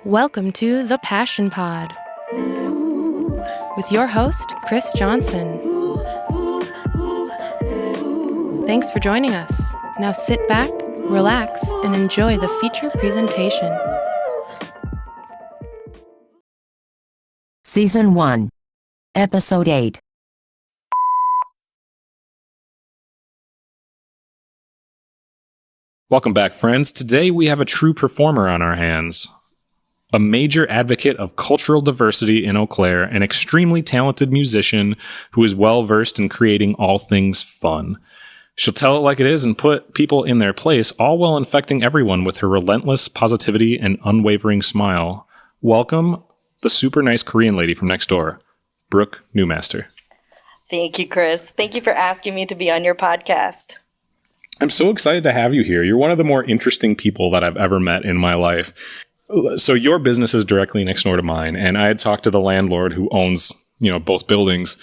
Welcome to The Passion Pod with your host, Chris Johnson. Thanks for joining us. Now sit back, relax, and enjoy the feature presentation. Season 1, Episode 8. Welcome back, friends. Today we have a true performer on our hands. A major advocate of cultural diversity in Eau Claire, an extremely talented musician who is well-versed in creating all things fun. She'll tell it like it is and put people in their place, all while infecting everyone with her relentless positivity and unwavering smile. Welcome, the super nice Korean lady from next door, Brooke Newmaster. Thank you, Chris. Thank you for asking me to be on your podcast. I'm so excited to have you here. You're one of the more interesting people that I've ever met in my life. So your business is directly next door to mine, and I had talked to the landlord who owns, both buildings.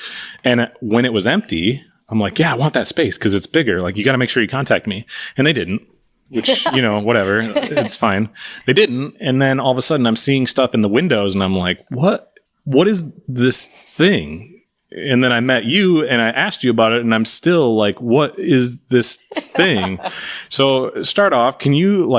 And when it was empty, I'm like, yeah, I want that space because it's bigger. Like, you got to make sure you contact me. And they didn't, which, whatever, it's fine. They didn't. And then all of a sudden I'm seeing stuff in the windows and I'm like, what is this thing? And then I met you and I asked you about it and I'm still like, what is this thing? So start off, can you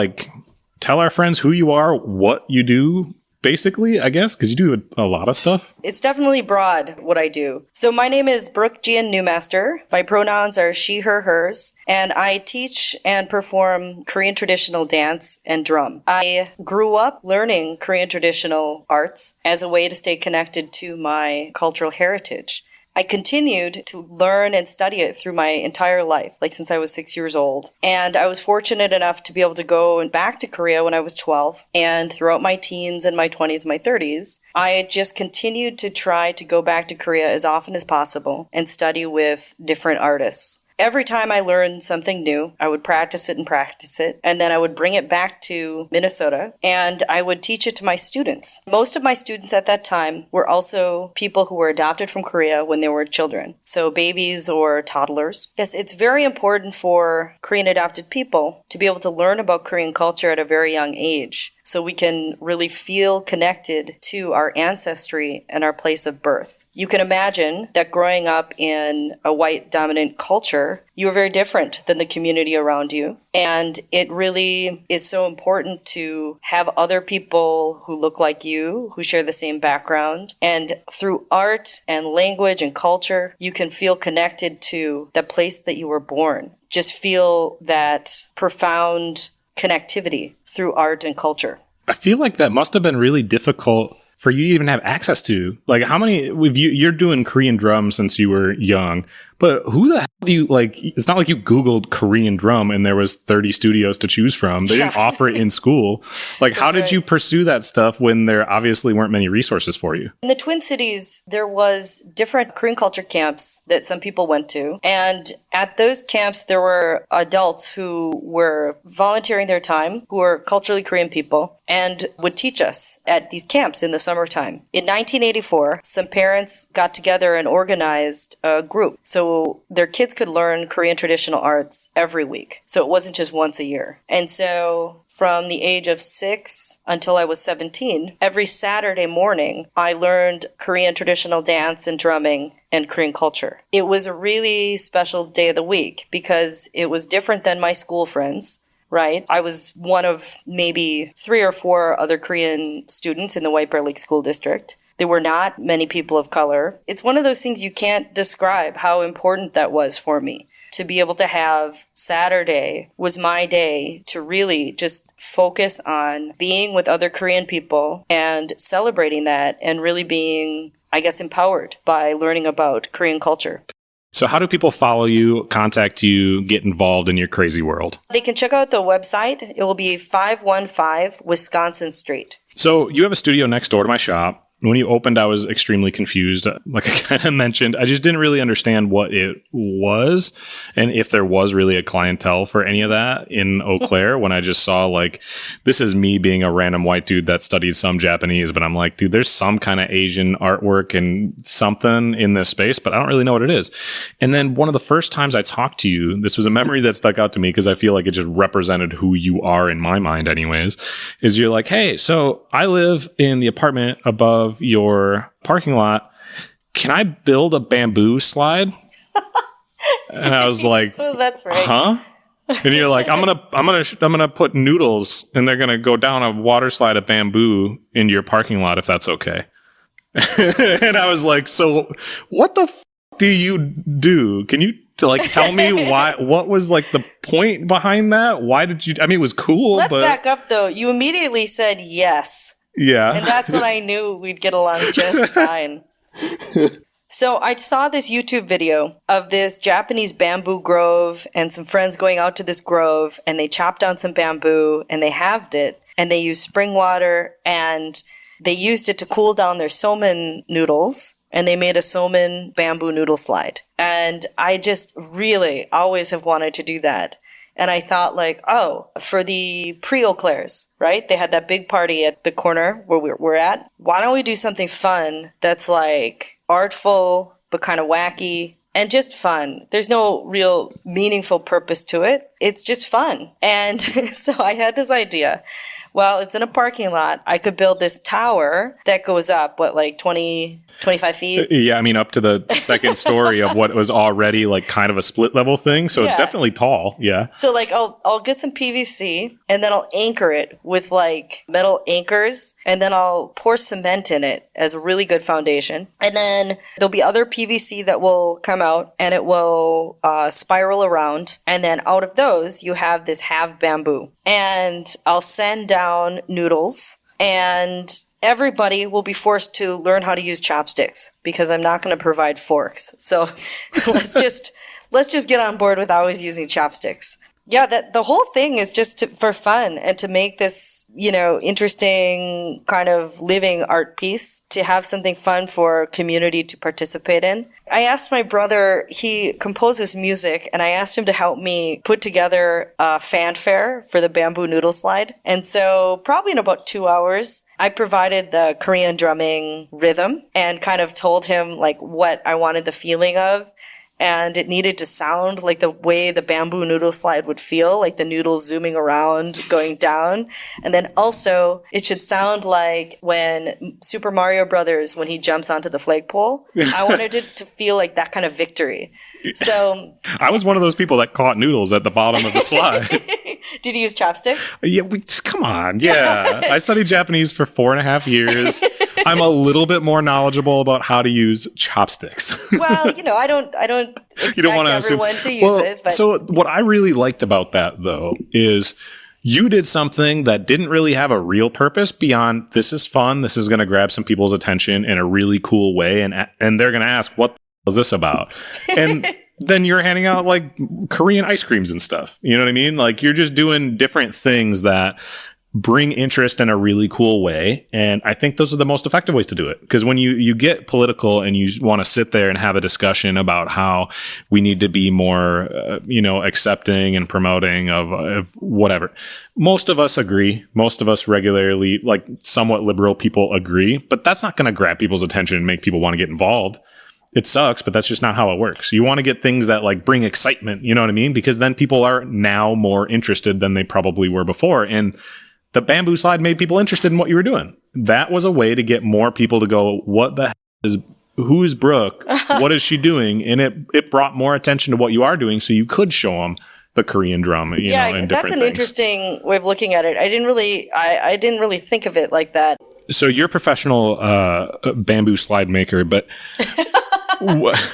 tell our friends who you are, what you do, basically, I guess, because you do a lot of stuff? It's definitely broad, what I do. So my name is Brooke Newmaster. My pronouns are she, her, hers, and I teach and perform Korean traditional dance and drum. I grew up learning Korean traditional arts as a way to stay connected to my cultural heritage. I continued to learn and study it through my entire life, since I was 6 years old. And I was fortunate enough to be able to go back to Korea when I was 12. And throughout my teens and my 20s, my 30s, I just continued to try to go back to Korea as often as possible and study with different artists. Every time I learned something new, I would practice it, and then I would bring it back to Minnesota, and I would teach it to my students. Most of my students at that time were also people who were adopted from Korea when they were children, so babies or toddlers. Yes, it's very important for Korean adopted people to be able to learn about Korean culture at a very young age, so we can really feel connected to our ancestry and our place of birth. You can imagine that growing up in a white dominant culture, you are very different than the community around you. And it really is so important to have other people who look like you, who share the same background. And through art and language and culture, you can feel connected to the place that you were born. Just feel that profound connectivity through art and culture. I feel like that must have been really difficult for you to even have access to. How many, you're doing Korean drum since you were young, but who the hell do you, it's not like you Googled Korean drum and there was 30 studios to choose from. They didn't offer it in school. How did you pursue that stuff when there obviously weren't many resources for you? In the Twin Cities, there was different Korean culture camps that some people went to. And at those camps, there were adults who were volunteering their time, who were culturally Korean people, and would teach us at these camps in the summertime. In 1984, some parents got together and organized a group so their kids could learn Korean traditional arts every week. So it wasn't just once a year. And so from the age of 6 until I was 17, every Saturday morning, I learned Korean traditional dance and drumming and Korean culture. It was a really special day of the week because it was different than my school friends. Right? I was one of maybe 3 or 4 other Korean students in the White Bear Lake School District. There were not many people of color. It's one of those things you can't describe how important that was for me. To be able to have Saturday was my day to really just focus on being with other Korean people and celebrating that and really being, empowered by learning about Korean culture. So how do people follow you, contact you, get involved in your crazy world? They can check out the website. It will be 515 Wisconsin Street. So you have a studio next door to my shop. When you opened, I was extremely confused. Like I kind of mentioned, I just didn't really understand what it was and if there was really a clientele for any of that in Eau Claire when I just saw like, this is me being a random white dude that studies some Japanese, but I'm like, dude, there's some kind of Asian artwork and something in this space, but I don't really know what it is. And then one of the first times I talked to you, this was a memory that stuck out to me because I feel like it just represented who you are in my mind anyways, is you're like, hey, so I live in the apartment above your parking lot. Can I build a bamboo slide? And I was like, well, that's right. Huh? And you're like, I'm gonna put noodles and they're gonna go down a water slide of bamboo into your parking lot if that's okay. And I was like, so what the do you do? Can you tell me what was like the point behind that? Why did you, I mean, it was cool. Let's back up though. You immediately said yes. Yeah. And that's when I knew we'd get along just fine. So I saw this YouTube video of this Japanese bamboo grove and some friends going out to this grove and they chopped down some bamboo and they halved it and they used spring water and they used it to cool down their somen noodles and they made a somen bamboo noodle slide. And I just really always have wanted to do that. And I thought like, oh, for the pre-Eau Claires, right? They had that big party at the corner where we're at. Why don't we do something fun that's like artful, but kind of wacky and just fun? There's no real meaningful purpose to it. It's just fun. And so I had this idea. Well, it's in a parking lot. I could build this tower that goes up, like 20, 25 feet? Yeah, I mean, up to the second story of what was already like kind of a split level thing. So it's definitely tall. Yeah. So like I'll get some PVC and then I'll anchor it with like metal anchors and then I'll pour cement in it as a really good foundation. And then there'll be other PVC that will come out and it will spiral around. And then out of those, you have this half bamboo. And I'll send down noodles and everybody will be forced to learn how to use chopsticks because I'm not going to provide forks. So let's just get on board with always using chopsticks. Yeah, that the whole thing is just for fun and to make this, interesting kind of living art piece, to have something fun for community to participate in. I asked my brother, he composes music, and I asked him to help me put together a fanfare for the bamboo noodle slide. And so probably in about 2 hours, I provided the Korean drumming rhythm and kind of told him like what I wanted the feeling of. And it needed to sound like the way the bamboo noodle slide would feel, like the noodles zooming around, going down. And then also, it should sound like when Super Mario Brothers, when he jumps onto the flagpole. I wanted it to feel like that kind of victory. So I was one of those people that caught noodles at the bottom of the slide. Did you use chopsticks? Yeah, come on. Yeah. I studied Japanese for 4.5 years. I'm a little bit more knowledgeable about how to use chopsticks. Well, I don't expect everyone to use it. But. So what I really liked about that, though, is you did something that didn't really have a real purpose beyond this is fun. This is going to grab some people's attention in a really cool way. And they're going to ask, what the hell is this about? And then you're handing out like Korean ice creams and stuff. You know what I mean? Like you're just doing different things that bring interest in a really cool way. And I think those are the most effective ways to do it. Because when you get political and you want to sit there and have a discussion about how we need to be more, accepting and promoting of whatever. Most of us agree. Most of us regularly, like somewhat liberal people agree, but that's not going to grab people's attention and make people want to get involved. It sucks, but that's just not how it works. You want to get things that like bring excitement, you know what I mean? Because then people are now more interested than they probably were before. And the bamboo slide made people interested in what you were doing. That was a way to get more people to go, what the hell who is Brooke? What is she doing? And it brought more attention to what you are doing so you could show them the Korean drum, and different that's an things. Interesting way of looking at it. I didn't really think of it like that. So you're a professional bamboo slide maker, but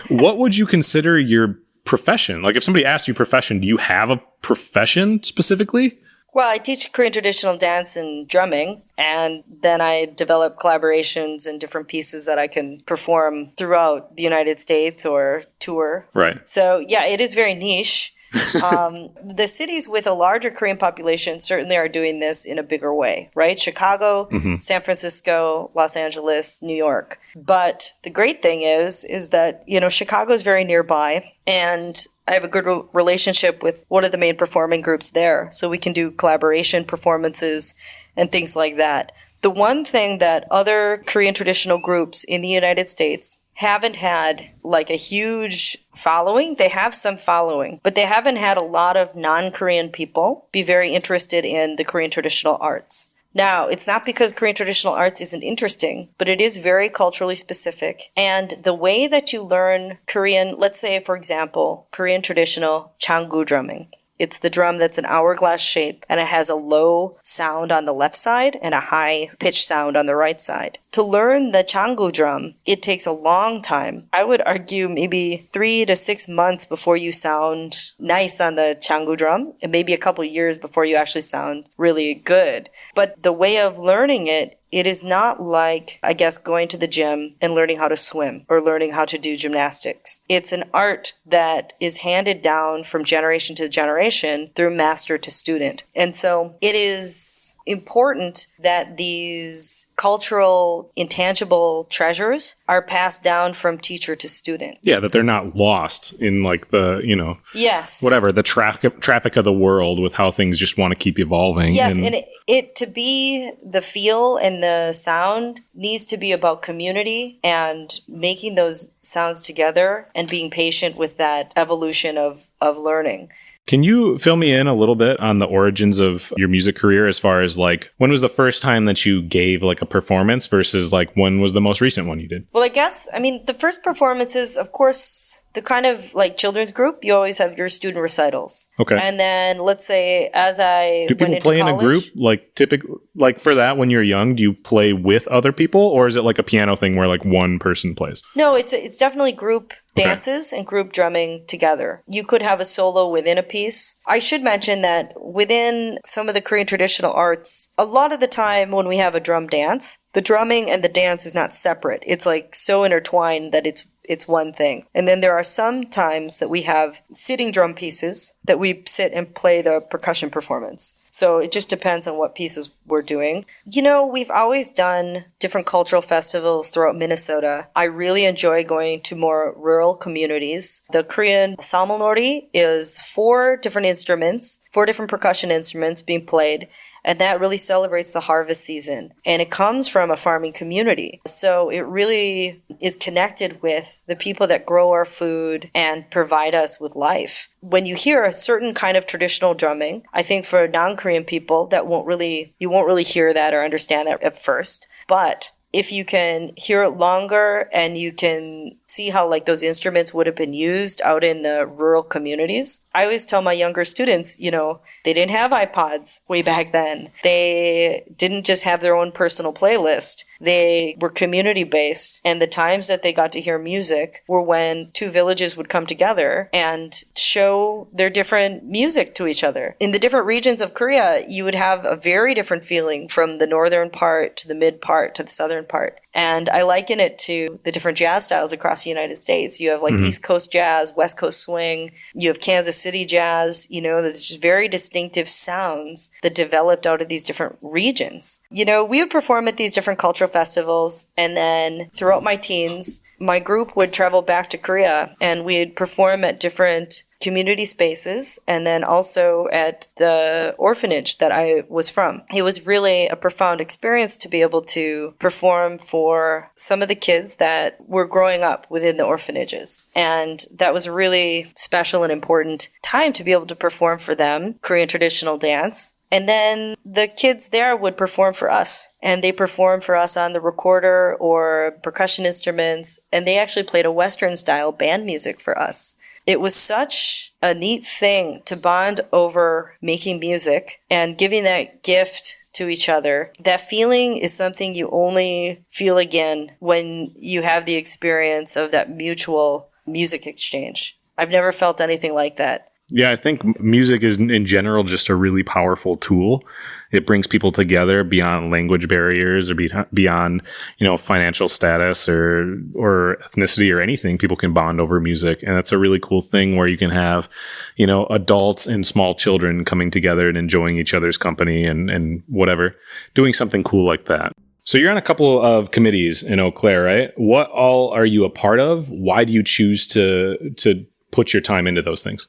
what would you consider your profession? Like if somebody asked you profession, do you have a profession specifically? Well, I teach Korean traditional dance and drumming, and then I develop collaborations and different pieces that I can perform throughout the United States or tour. Right. So, yeah, it is very niche. The cities with a larger Korean population certainly are doing this in a bigger way, right? Chicago, San Francisco, Los Angeles, New York. But the great thing is that, Chicago is very nearby, and I have a good relationship with one of the main performing groups there. So we can do collaboration performances and things like that. The one thing that other Korean traditional groups in the United States haven't had like a huge following. They have some following, but they haven't had a lot of non-Korean people be very interested in the Korean traditional arts. Now, it's not because Korean traditional arts isn't interesting, but it is very culturally specific. And the way that you learn Korean, let's say, for example, Korean traditional changu drumming. It's the drum that's an hourglass shape, and it has a low sound on the left side and a high pitch sound on the right side. To learn the changu drum, it takes a long time. I would argue maybe 3 to 6 months before you sound nice on the changu drum, and maybe a couple years before you actually sound really good. But the way of learning it is not like, I guess, going to the gym and learning how to swim or learning how to do gymnastics. It's an art that is handed down from generation to generation through master to student. And so it is important that these cultural intangible treasures are passed down from teacher to student. Yeah, that they're not lost in like the, yes, whatever, the traffic of the world with how things just want to keep evolving. Yes, and it to be the feel and the sound needs to be about community and making those sounds together and being patient with that evolution of learning. Can you fill me in a little bit on the origins of your music career as far as like when was the first time that you gave like a performance versus like when was the most recent one you did? Well, the first performances, of course, the kind of like children's group, you always have your student recitals. Okay. And then let's say as I do people went into play college, in a group like typically like for that when you're young? Do you play with other people or is it like a piano thing where like one person plays? No, it's definitely group dances and group drumming together. You could have a solo within a piece. I should mention that within some of the Korean traditional arts, a lot of the time when we have a drum dance, the drumming and the dance is not separate. It's like so intertwined that it's one thing. And then there are some times that we have sitting drum pieces that we sit and play the percussion performance. So it just depends on what pieces we're doing. We've always done different cultural festivals throughout Minnesota. I really enjoy going to more rural communities. The Korean samulnori is 4 different instruments, 4 different percussion instruments being played. And that really celebrates the harvest season. And it comes from a farming community. So it really is connected with the people that grow our food and provide us with life. When you hear a certain kind of traditional drumming, I think for non-Korean people, you won't really hear that or understand that at first. But if you can hear it longer and you can see how like those instruments would have been used out in the rural communities. I always tell my younger students, they didn't have iPods way back then. They didn't just have their own personal playlist. They were community based, and the times that they got to hear music were when 2 villages would come together and show their different music to each other. In the different regions of Korea, you would have a very different feeling from the northern part to the mid part to the southern part. And I liken it to the different jazz styles across the United States. You have like East Coast jazz, West Coast swing. You have Kansas City jazz. There's just very distinctive sounds that developed out of these different regions. We would perform at these different cultural festivals. And then throughout my teens, my group would travel back to Korea and we'd perform at different community spaces and then also at the orphanage that I was from. It was really a profound experience to be able to perform for some of the kids that were growing up within the orphanages. And that was a really special and important time to be able to perform for them Korean traditional dance. And then the kids there would perform for us. And they performed for us on the recorder or percussion instruments. And they actually played a Western style band music for us. It was such a neat thing to bond over making music and giving that gift to each other. That feeling is something you only feel again when you have the experience of that mutual music exchange. I've never felt anything like that. Yeah, I think music is in general just a really powerful tool. It brings people together beyond language barriers or beyond, financial status or ethnicity or anything. People can bond over music. And that's a really cool thing where you can have, adults and small children coming together and enjoying each other's company and whatever, doing something cool like that. So you're on a couple of committees in Eau Claire, right? What all are you a part of? Why do you choose to put your time into those things?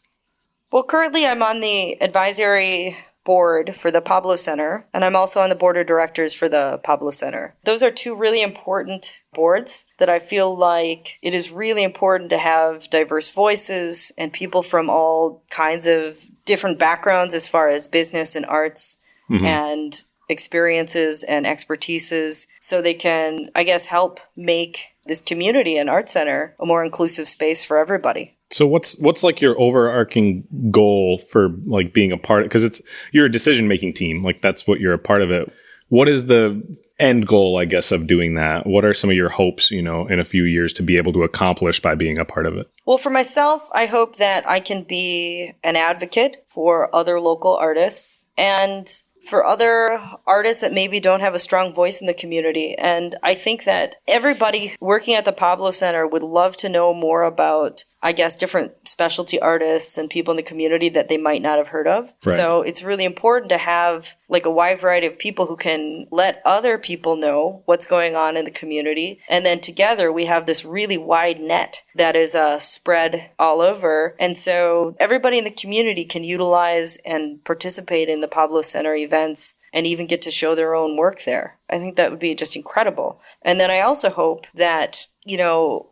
Well, currently I'm on the advisory board for the Pablo Center, and I'm also on the board of directors for the Pablo Center. Those are two really important boards that I feel like it is really important to have diverse voices and people from all kinds of different backgrounds as far as business and arts and experiences and expertises, so they can, I guess, help make this community and art center a more inclusive space for everybody. So what's like your overarching goal for like being a part of, because you're a decision-making team, like that's what you're a part of it. What is the end goal, I guess, of doing that? What are some of your hopes, in a few years to be able to accomplish by being a part of it? Well, for myself, I hope that I can be an advocate for other local artists and for other artists that maybe don't have a strong voice in the community. And I think that everybody working at the Pablo Center would love to know more about, I guess, different specialty artists and people in the community that they might not have heard of. Right. So it's really important to have like a wide variety of people who can let other people know what's going on in the community. And then together we have this really wide net that is spread all over. And so everybody in the community can utilize and participate in the Pablo Center events and even get to show their own work there. I think that would be just incredible. And then I also hope that,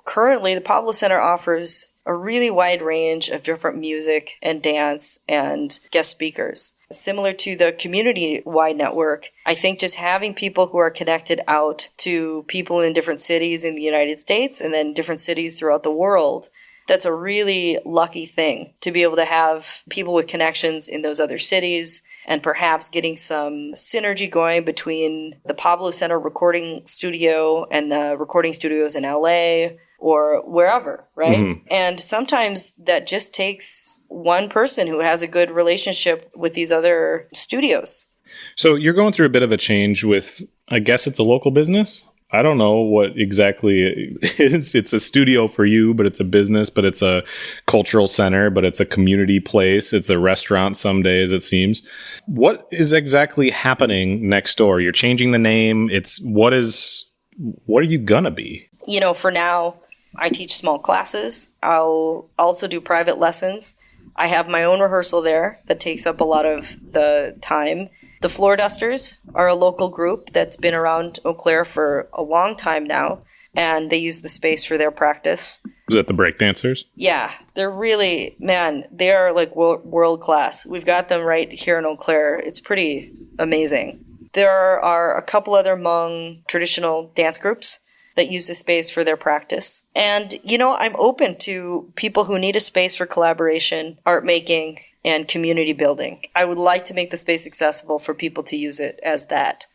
currently the Pablo Center offers a really wide range of different music and dance and guest speakers. Similar to the community-wide network, I think just having people who are connected out to people in different cities in the United States and then different cities throughout the world, that's a really lucky thing to be able to have people with connections in those other cities and perhaps getting some synergy going between the Pablo Center recording studio and the recording studios in LA or wherever, right? Mm-hmm. And sometimes that just takes one person who has a good relationship with these other studios. So you're going through a bit of a change with, I guess it's a local business? I don't know what exactly it is. It's a studio for you, but it's a business, but it's a cultural center, but it's a community place. It's a restaurant some days, it seems. What is exactly happening next door? You're changing the name. What are you gonna be? For now, I teach small classes. I'll also do private lessons. I have my own rehearsal there that takes up a lot of the time. The Floor Dusters are a local group that's been around Eau Claire for a long time now, and they use the space for their practice. Is that the breakdancers? Yeah, they're really, they are like world class. We've got them right here in Eau Claire. It's pretty amazing. There are a couple other Hmong traditional dance groups that use the space for their practice. And, I'm open to people who need a space for collaboration, art making, and community building. I would like to make the space accessible for people to use it as that.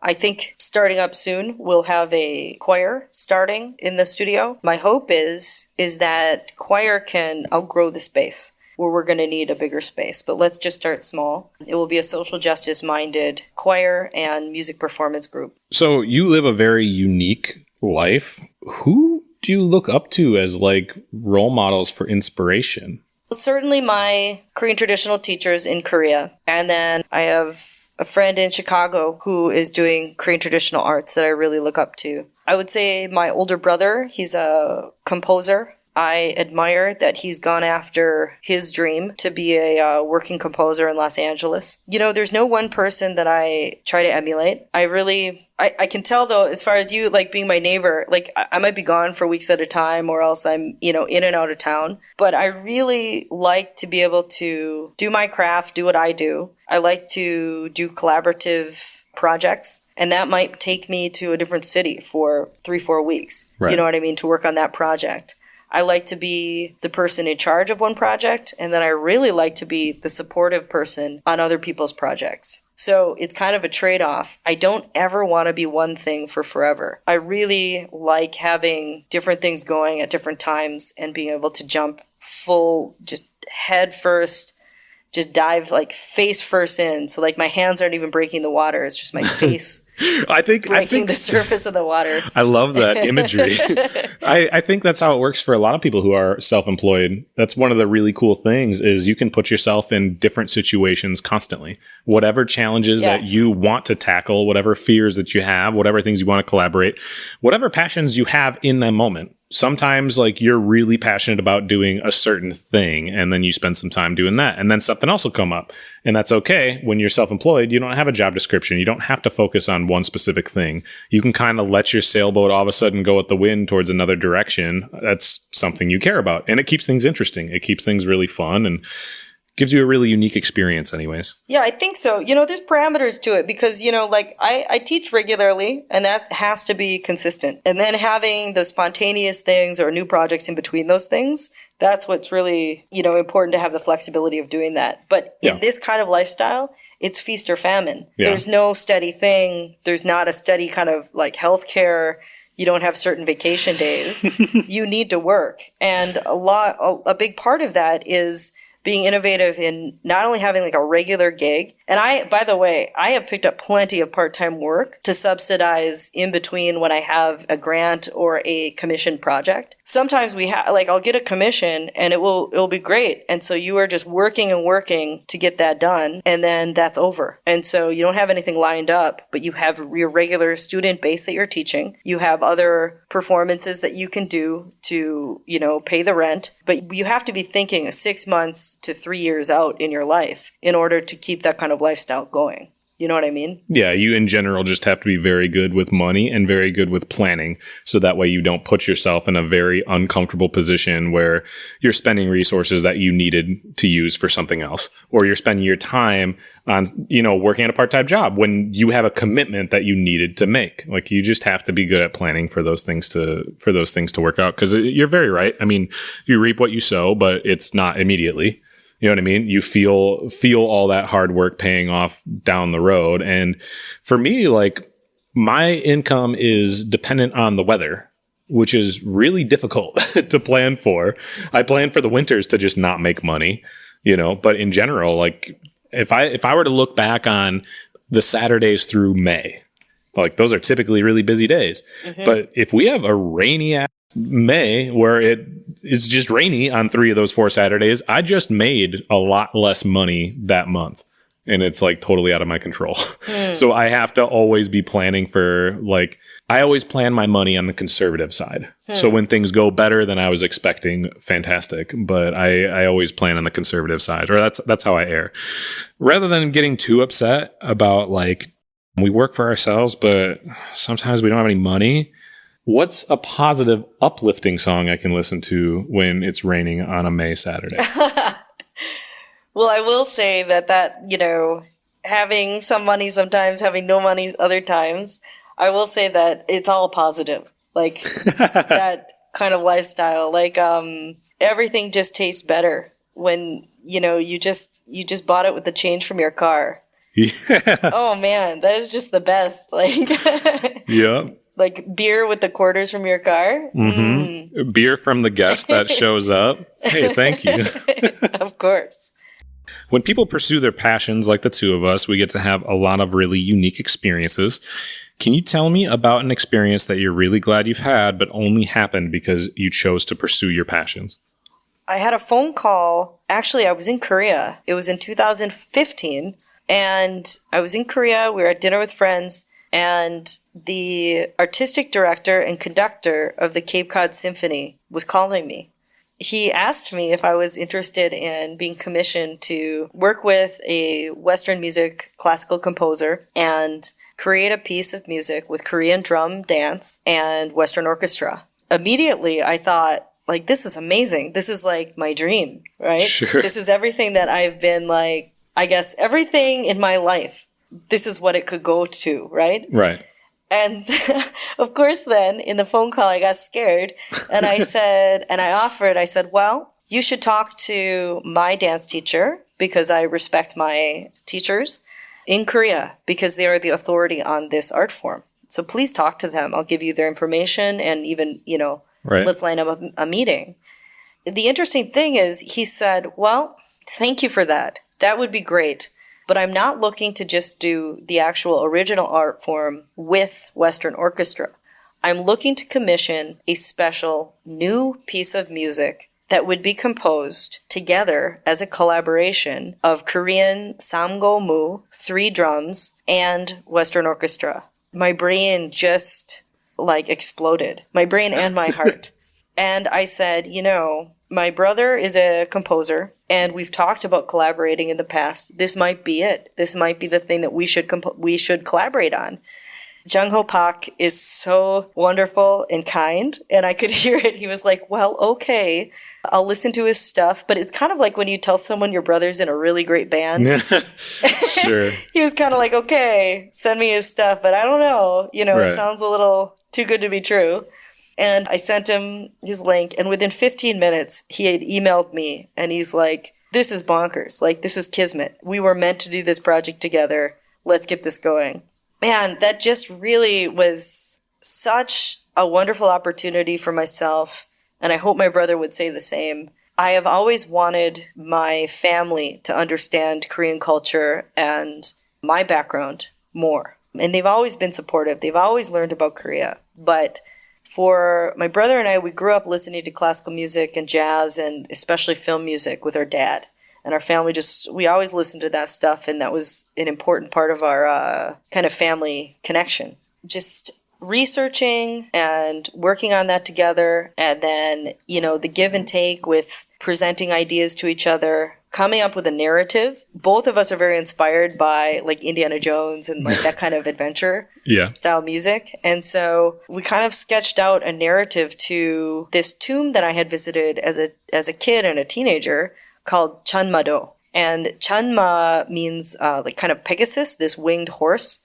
I think starting up soon, we'll have a choir starting in the studio. My hope is that choir can outgrow the space where we're going to need a bigger space. But let's just start small. It will be a social justice-minded choir and music performance group. So you live a very unique life. Who do you look up to as like role models for inspiration? Well, certainly my Korean traditional teachers in Korea. And then I have a friend in Chicago who is doing Korean traditional arts that I really look up to. I would say my older brother, he's a composer. I admire that he's gone after his dream to be a working composer in Los Angeles. There's no one person that I try to emulate. I can tell though, as far as you like being my neighbor, like I might be gone for weeks at a time or else I'm, in and out of town. But I really like to be able to do my craft, do what I do. I like to do collaborative projects. And that might take me to a different city for 3-4 weeks. Right. You know what I mean? To work on that project. I like to be the person in charge of one project, and then I really like to be the supportive person on other people's projects. So it's kind of a trade-off. I don't ever want to be one thing for forever. I really like having different things going at different times and being able to jump full, just head first, just dive like face first in. So like my hands aren't even breaking the water. It's just my face I think the surface of the water. I love that imagery. I think that's how it works for a lot of people who are self-employed. That's one of the really cool things is you can put yourself in different situations constantly. Whatever challenges that you want to tackle, whatever fears that you have, whatever things you want to collaborate, whatever passions you have in that moment. Sometimes like you're really passionate about doing a certain thing and then you spend some time doing that and then something else will come up. And that's okay. When you're self-employed, you don't have a job description. You don't have to focus on one specific thing. You can kind of let your sailboat all of a sudden go with the wind towards another direction. That's something you care about. And it keeps things interesting. It keeps things really fun and gives you a really unique experience anyways. Yeah, I think so. There's parameters to it because, like I teach regularly and that has to be consistent. And then having those spontaneous things or new projects in between those things, that's what's really, important to have the flexibility of doing that. But in this kind of lifestyle, it's feast or famine. Yeah. There's no steady thing. There's not a steady kind of like healthcare. You don't have certain vacation days. You need to work. And a big part of that is being innovative in not only having like a regular gig. And by the way, I have picked up plenty of part-time work to subsidize in between when I have a grant or a commission project. Sometimes I'll get a commission and it'll be great. And so you are just working and working to get that done. And then that's over. And so you don't have anything lined up, but you have your regular student base that you're teaching. You have other performances that you can do to, pay the rent. But you have to be thinking 6 months to 3 years out in your life in order to keep that kind of lifestyle going. You know what I mean? Yeah, you in general just have to be very good with money and very good with planning. So that way you don't put yourself in a very uncomfortable position where you're spending resources that you needed to use for something else. Or you're spending your time on, working at a part-time job when you have a commitment that you needed to make. Like you just have to be good at planning for those things to work out. Because you're very right. I mean, you reap what you sow, but it's not immediately. You know what I mean? You feel all that hard work paying off down the road. And for me, like my income is dependent on the weather, which is really difficult to plan for. I plan for the winters to just not make money, but in general, like if I were to look back on the Saturdays through May, like those are typically really busy days. Mm-hmm. But if we have a rainy ass May where it's just rainy on 3 of those 4 Saturdays, I just made a lot less money that month. And it's like totally out of my control. So I have to always be planning for I always plan my money on the conservative side. So when things go better than I was expecting, fantastic. But I always plan on the conservative side, or that's how I err. Rather than getting too upset about we work for ourselves, but sometimes we don't have any money. What's a positive, uplifting song I can listen to when it's raining on a May Saturday? Well, I will say that, having some money sometimes, having no money other times, I will say that it's all positive. That kind of lifestyle. Everything just tastes better when, you just bought it with the change from your car. Yeah. Oh, man, that is just the best. Yeah. Like beer with the quarters from your car. Mm-hmm. Beer from the guest that shows up. Hey, thank you. Of course. When people pursue their passions like the two of us, we get to have a lot of really unique experiences. Can you tell me about an experience that you're really glad you've had, but only happened because you chose to pursue your passions? I had a phone call. Actually, I was in Korea. It was in 2015. And I was in Korea. We were at dinner with friends. And the artistic director and conductor of the Cape Cod Symphony was calling me. He asked me if I was interested in being commissioned to work with a Western music classical composer and create a piece of music with Korean drum, dance, and Western orchestra. Immediately, I thought, this is amazing. This is my dream, right? Sure. This is everything that I've been I guess everything in my life. This is what it could go to, right? Right. And of course, then in the phone call, I got scared and I said, well, you should talk to my dance teacher because I respect my teachers in Korea because they are the authority on this art form. So please talk to them. I'll give you their information and even, right. Let's line up a meeting. the interesting thing is he said, well, thank you for that. That would be great. But I'm not looking to just do the actual original art form with Western orchestra. I'm looking to commission a special new piece of music that would be composed together as a collaboration of Korean samgo-mu, 3 drums, and Western orchestra. My brain just exploded. My brain and my heart. And I said, my brother is a composer, and we've talked about collaborating in the past. This might be it. This might be the thing that we should collaborate on. Jung Ho Pak is so wonderful and kind, and I could hear it. He was like, well, okay, I'll listen to his stuff. But it's kind of like when you tell someone your brother's in a really great band. Sure. He was kind of like, okay, send me his stuff, but I don't know. Right. It sounds a little too good to be true. And I sent him his link, and within 15 minutes, he had emailed me, and he's like, this is bonkers. This is kismet. We were meant to do this project together. Let's get this going. Man, that just really was such a wonderful opportunity for myself, and I hope my brother would say the same. I have always wanted my family to understand Korean culture and my background more. And they've always been supportive. They've always learned about Korea. But for my brother and I, we grew up listening to classical music and jazz and especially film music with our dad. And our family we always listened to that stuff, and that was an important part of our kind of family connection. Just researching and working on that together, and then, the give and take with presenting ideas to each other, coming up with a narrative. Both of us are very inspired by Indiana Jones and that kind of adventure style music. And so we kind of sketched out a narrative to this tomb that I had visited as a kid and a teenager called Chanma-do. And Chanma means kind of Pegasus, this winged horse.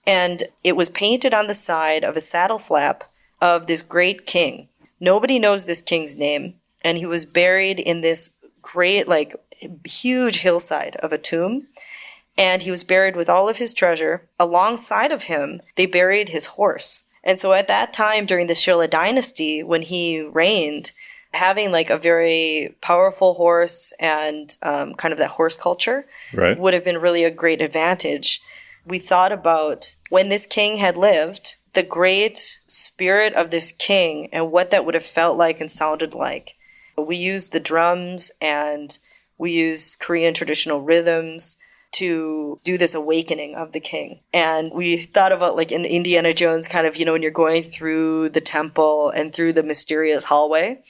And it was painted on the side of a saddle flap of this great king. Nobody knows this king's name. And he was buried in this great, huge hillside of a tomb. And he was buried with all of his treasure. Alongside of him, they buried his horse. And so at that time, during the Shilla dynasty, when he reigned, having a very powerful horse and kind of that horse culture would have been really a great advantage. We thought about when this king had lived, the great spirit of this king and what that would have felt like and sounded like. We used the drums and we used Korean traditional rhythms to do this awakening of the king. And we thought about in Indiana Jones kind of, when you're going through the temple and through the mysterious hallway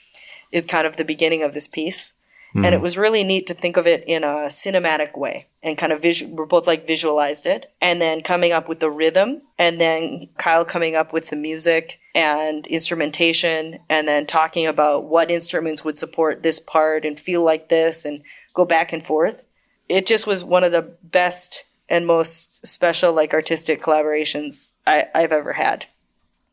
is kind of the beginning of this piece. Mm. And it was really neat to think of it in a cinematic way and kind of we're both visualized it, and then coming up with the rhythm, and then Kyle coming up with the music and instrumentation, and then talking about what instruments would support this part and feel like this and go back and forth. It just was one of the best and most special artistic collaborations I've ever had.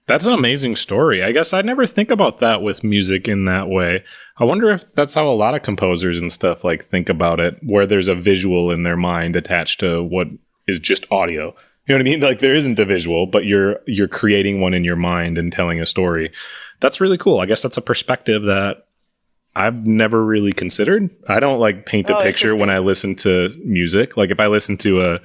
That's an amazing story. I guess I never think about that with music in that way. I wonder if that's how a lot of composers and stuff think about it, where there's a visual in their mind attached to what is just audio. You know what I mean? There isn't a visual, but you're creating one in your mind and telling a story. That's really cool. I guess that's a perspective that I've never really considered. I don't paint a picture when I listen to music. If I listen to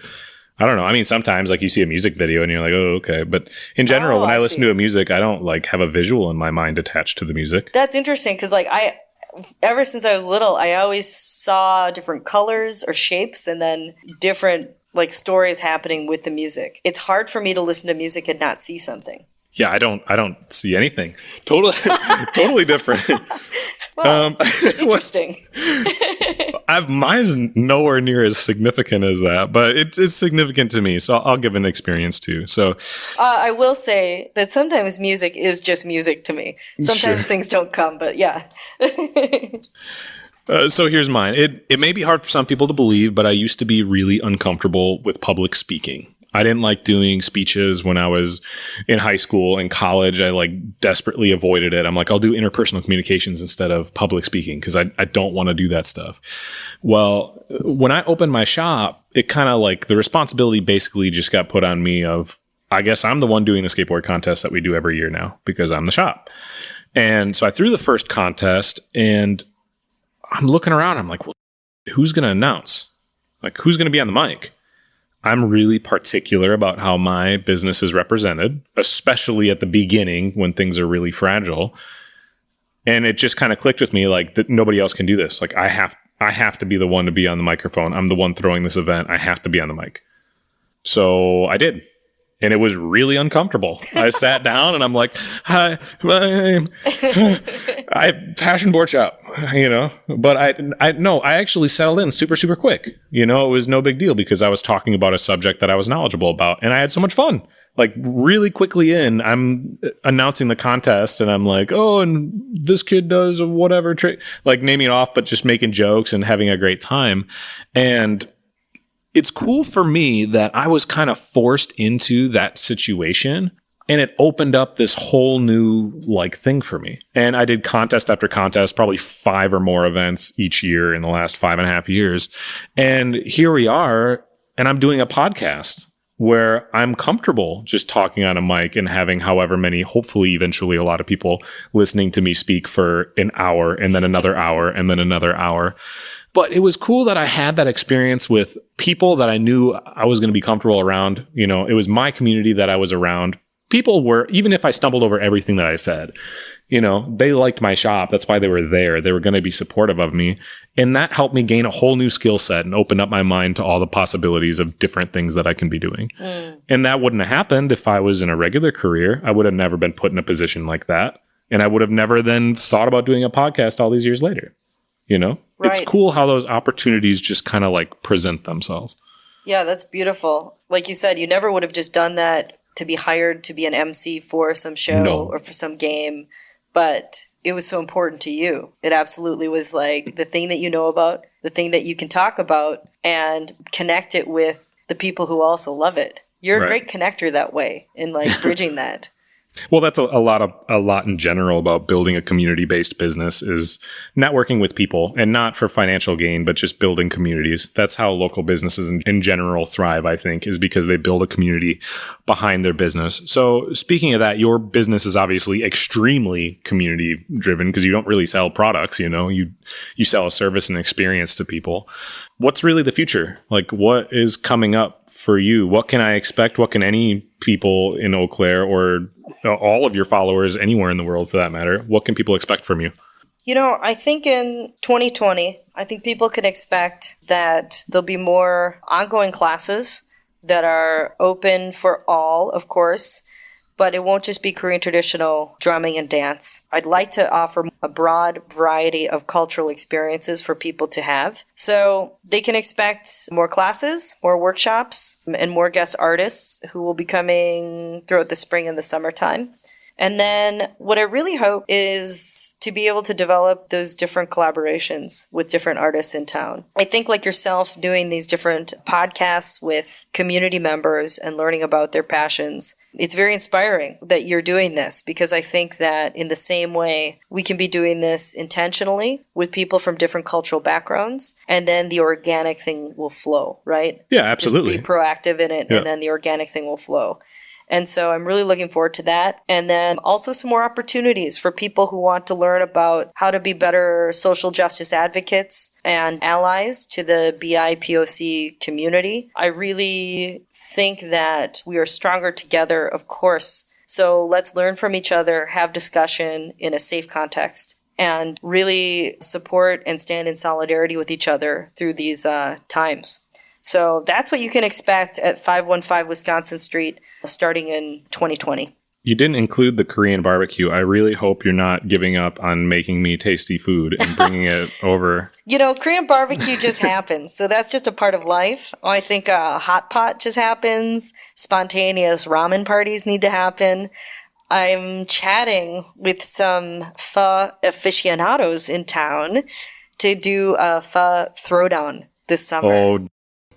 I don't know. I mean, sometimes you see a music video and you're like, oh, okay. But in general, when I listen to a music, I don't have a visual in my mind attached to the music. That's interesting because ever since I was little, I always saw different colors or shapes and then different stories happening with the music. It's hard for me to listen to music and not see something. Yeah, I don't see anything. Totally different. Well, interesting. Mine's nowhere near as significant as that, but it's significant to me. So I'll give an experience too. So I will say that sometimes music is just music to me. Sometimes things don't come, but yeah. So here's mine. It may be hard for some people to believe, but I used to be really uncomfortable with public speaking. I didn't like doing speeches when I was in high school and college. I desperately avoided it. I'm I'll do interpersonal communications instead of public speaking because I don't want to do that stuff. Well, when I opened my shop, it kind of the responsibility basically just got put on me of, I guess I'm the one doing the skateboard contest that we do every year now because I'm the shop. And so I threw the first contest, and I'm looking around. I'm like, well, who's going to announce? Like, who's going to be on the mic? I'm really particular about how my business is represented, especially at the beginning when things are really fragile. And it just kind of clicked with me, like, that nobody else can do this. Like, I have to be the one to be on the microphone. I'm the one throwing this event. I have to be on the mic. So I did. And it was really uncomfortable. I sat down and I'm like, hi, my name, I passion board shop, but I actually settled in super, super quick. It was no big deal because I was talking about a subject that I was knowledgeable about and I had so much fun. Like really quickly I'm announcing the contest and I'm like, oh, and this kid does whatever trick, like naming it off, but just making jokes and having a great time. And it's cool for me that I was kind of forced into that situation and it opened up this whole new thing for me. And I did contest after contest, probably 5 or more events each year in the last 5.5 years. And here we are, and I'm doing a podcast where I'm comfortable just talking on a mic and having however many, hopefully eventually a lot of people listening to me speak for an hour and then another hour and then another hour. But it was cool that I had that experience with people that I knew I was going to be comfortable around. It was my community that I was around. People were, even if I stumbled over everything that I said, they liked my shop. That's why they were there. They were going to be supportive of me. And that helped me gain a whole new skill set and open up my mind to all the possibilities of different things that I can be doing. And that wouldn't have happened if I was in a regular career. I would have never been put in a position like that. And I would have never then thought about doing a podcast all these years later. Right. It's cool how those opportunities just kind of present themselves. Yeah, that's beautiful. Like you said, you never would have just done that to be hired to be an MC for some show or for some game, but it was so important to you. It absolutely was the thing that you know about, the thing that you can talk about and connect it with the people who also love it. You're a great connector that way in bridging that. Well, that's a lot in general about building a community-based business is networking with people, and not for financial gain, but just building communities. That's how local businesses in general thrive, I think, is because they build a community behind their business. So speaking of that, your business is obviously extremely community-driven because you don't really sell products, you sell a service and experience to people. What's really the future? What is coming up for you? What can I expect? What can any people in Eau Claire or all of your followers anywhere in the world for that matter, what can people expect from you? I think in 2020, I think people can expect that there'll be more ongoing classes that are open for all, of course, but it won't just be Korean traditional drumming and dance. I'd like to offer a broad variety of cultural experiences for people to have. So they can expect more classes, more workshops, and more guest artists who will be coming throughout the spring and the summertime. And then what I really hope is to be able to develop those different collaborations with different artists in town. I think like yourself doing these different podcasts with community members and learning about their passions. It's very inspiring that you're doing this because I think that in the same way we can be doing this intentionally with people from different cultural backgrounds and then the organic thing will flow, right? Yeah, absolutely. Just be proactive in it and then the organic thing will flow. And so I'm really looking forward to that. And then also some more opportunities for people who want to learn about how to be better social justice advocates and allies to the BIPOC community. I really think that we are stronger together, of course. So let's learn from each other, have discussion in a safe context, and really support and stand in solidarity with each other through these times. So that's what you can expect at 515 Wisconsin Street starting in 2020. You didn't include the Korean barbecue. I really hope you're not giving up on making me tasty food and bringing it over. Korean barbecue just happens. So that's just a part of life. I think a hot pot just happens. Spontaneous ramen parties need to happen. I'm chatting with some pho aficionados in town to do a pho throwdown this summer. Oh,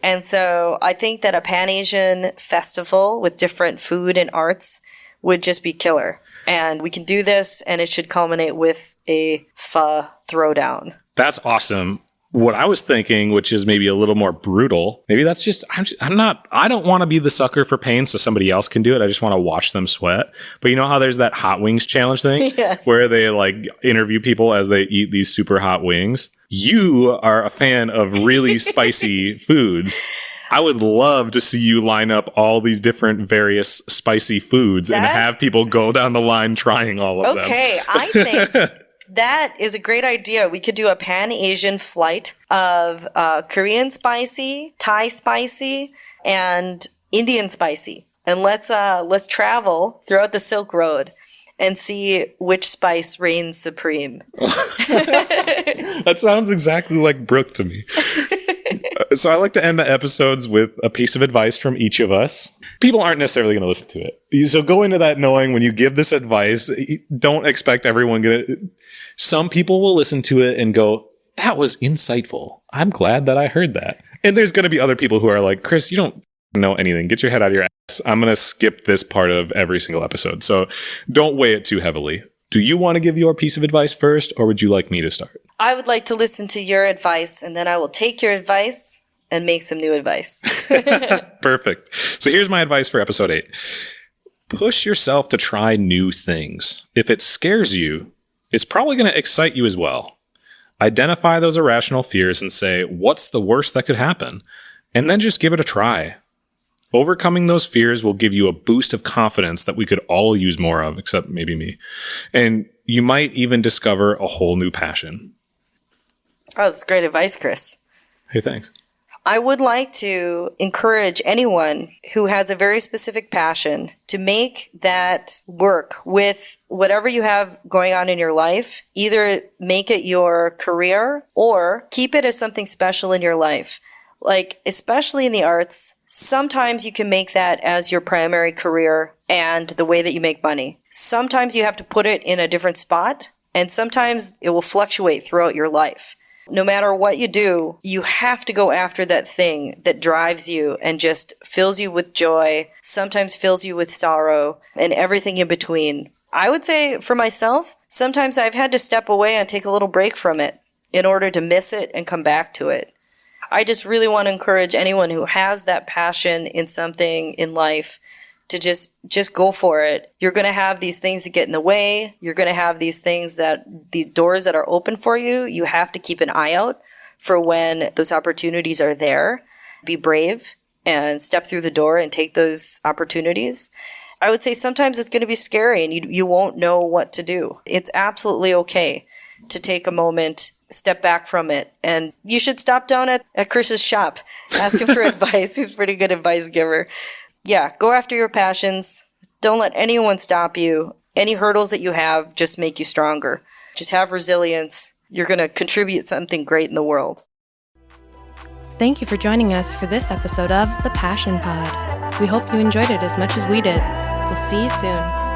and so I think that a Pan-Asian festival with different food and arts would just be killer. And we can do this, and it should culminate with a pho throwdown. That's awesome. What I was thinking, which is maybe a little more brutal, maybe that's just, I don't want to be the sucker for pain so somebody else can do it. I just want to watch them sweat. But you know how there's that hot wings challenge thing Yes. where they like interview people as they eat these super hot wings? You are a fan of really spicy foods. I would love to see you line up all these different various spicy foods and have people go down the line trying all of them. Okay, I think that is a great idea. We could do a Pan-Asian flight of Korean spicy, Thai spicy, and Indian spicy. And let's travel throughout the Silk Road and see which spice reigns supreme. That sounds exactly like Brooke to me. So I like to end the episodes with a piece of advice from each of us. People aren't necessarily going to listen to it. So go into that knowing when you give this advice, don't expect everyone some people will listen to it and go, that was insightful. I'm glad that I heard that. And there's going to be other people who are like, Chris, you don't know anything. Get your head out of your ass. I'm going to skip this part of every single episode. So don't weigh it too heavily. Do you want to give your piece of advice first, or would you like me to start? I would like to listen to your advice, and then I will take your advice and make some new advice. Perfect. So here's my advice for episode 8. Push yourself to try new things. If it scares you, it's probably going to excite you as well. Identify those irrational fears and say, what's the worst that could happen? And then just give it a try. Overcoming those fears will give you a boost of confidence that we could all use more of, except maybe me. And you might even discover a whole new passion. Oh, that's great advice, Chris. Hey, thanks. I would like to encourage anyone who has a very specific passion to make that work with whatever you have going on in your life. Either make it your career or keep it as something special in your life. Like, especially in the arts, sometimes you can make that as your primary career and the way that you make money. Sometimes you have to put it in a different spot, and sometimes it will fluctuate throughout your life. No matter what you do, you have to go after that thing that drives you and just fills you with joy, sometimes fills you with sorrow, and everything in between. I would say for myself, sometimes I've had to step away and take a little break from it in order to miss it and come back to it. I just really want to encourage anyone who has that passion in something in life to just go for it. You're going to have these things that get in the way. You're going to have these doors that are open for you. You have to keep an eye out for when those opportunities are there. Be brave and step through the door and take those opportunities. I would say sometimes it's going to be scary and you won't know what to do. It's absolutely okay to take a moment, step back from it. And you should stop down at Chris's shop. Ask him for advice. He's a pretty good advice giver. Yeah, go after your passions. Don't let anyone stop you. Any hurdles that you have just make you stronger. Just have resilience. You're going to contribute something great in the world. Thank you for joining us for this episode of The Passion Pod. We hope you enjoyed it as much as we did. We'll see you soon.